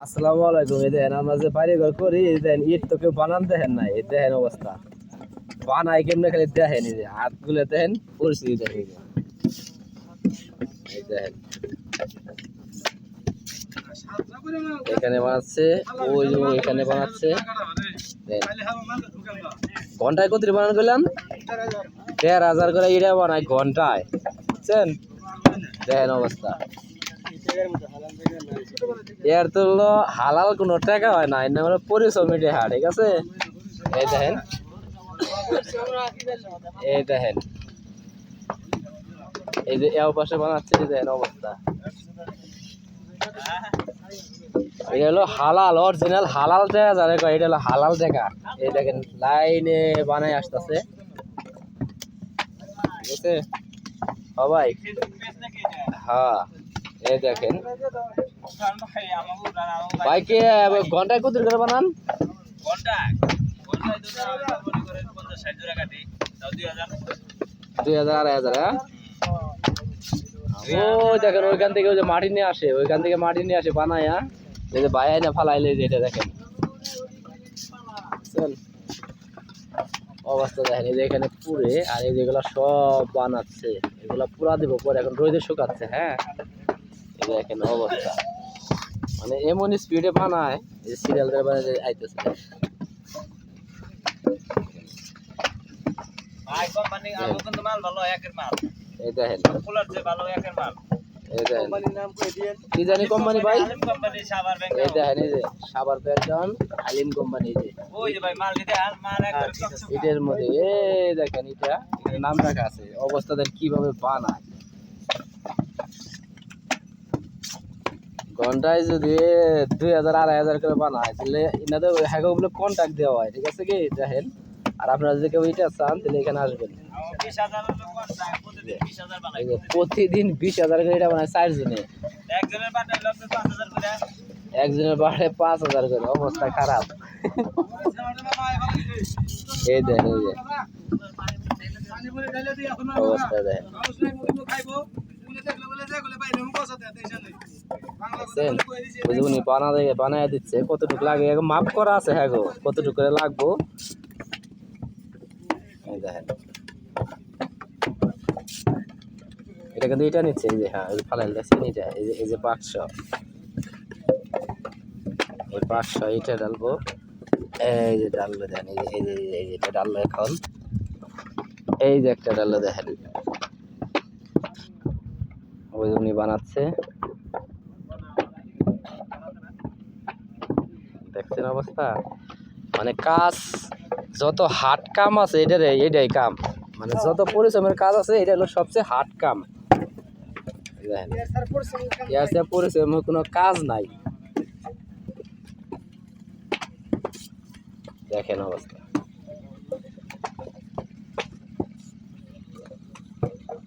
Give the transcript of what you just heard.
আসসালামু আলাইকুম। এই দেখেন আমরা যে বাড়ি ঘর করি, এই দেখেন ইট তো কেউ বানান দেখেন না। এই দেখেন অবস্থা, বানাই কেমনে খালি দেখেন। এই যে হাত গুলো দেখেন, পরিস্থিতি দেখেন। এই দেখেন এখানে বানাচ্ছে, ওই যে এখানে বানাচ্ছে। ঘন্টায় কত বানান করলাম? ১৩,০০০ করে ইটা বানায় ঘন্টায়, বুঝছেন? দেখেন অবস্থা। এর তো হালাল কোনো টাকা হয় না, এর নাম হলো পরিশ্রমী টাকা, ঠিক আছে? এই দেখেন, এই দেখেন, এই যে এও পাশে বানাচ্ছে, এই দেখেন অবস্থা। এটা হলো হালাল, অরিজিনাল হালাল টাকা যারা কয়, এটা হলো হালাল টাকা। এই দেখেন লাইনে বানাই আসতেছে, ঠিক আছে সবাই? হ্যাঁ, এই দেখেন ভাইকে ঘন্টায় কত করে বানান? ২,০০০ ২,০০০ হ্যাঁ। ও দেখেন ওইখান থেকে ওই যে মাটি নিয়ে আসে, ওইখান থেকে মাটি নিয়ে আসে বানায়া, এই যে বাইরে না ফালাইলে, যেটা দেখেন অবস্থা দেখেন। এই যে এখানে পুরে, আর এই যেগুলো সব বানাচ্ছে, এগুলা পুরা দিব পরে, এখন রোদে শুকাচ্ছে। হ্যাঁ, এই দেখেন অবস্থা, মানে এমন স্পিডে বানায়, এই সিরিয়াল ধরে বানায় আইতেছে। এই দেখেন কি জানি কোম্পানি ভাই, এই দেখেন এই যে সাবার প্যাশন আলিম কোম্পানি, এটার মধ্যে এই দেখেন এটা নাম রাখা আছে। অবস্থা দেন কিভাবে বানায়। ঘন্টায় যদি ২,০০০ ২,৫০০ করে বানায়, তাহলে এনাদের হ্যাঁ ওগুলো কন্ট্যাক্ট দেওয়া হয়, ঠিক আছে কি? দেখেন, আর আপনারা যদি কেউ এটা চান তাহলে এখানে আসবেন। প্রতিদিন ২০,০০০ করে এটা বানায় ৪ জনে, একজনের বাড়ে ৫,০০০ করে। অবস্থা খারাপ। এই দেন, এই যে অবস্থা দেন, উনি বানায় দিচ্ছে। কতটুকু লাগে মাপ করা আছে, হ্যাঁ গো, কতটুকু করে লাগবো। এই দেখেন এটা কিন্তু এটা নিচ্ছে, এই যে হ্যাঁ ফালাইল দেখছেন এটা, এই যে ৫০০, এই ৫০০ এটা ডালবো। এই যে ডাললো দেখেন, এই যে এটা ডাললো এখন, এই যে একটা ডাললো দেখেন, ওই উনি বানাচ্ছে, দেখছেন অবস্থা। মানে কাজ যত হার্ড কাম আছে এটাই কাম, মানে যত পরিশ্রমের কাজ আছে এটা হলো সবচেয়ে হার্ড কাম। পরিশ্রমের কোনো কাজ নাই, দেখেন অবস্থা।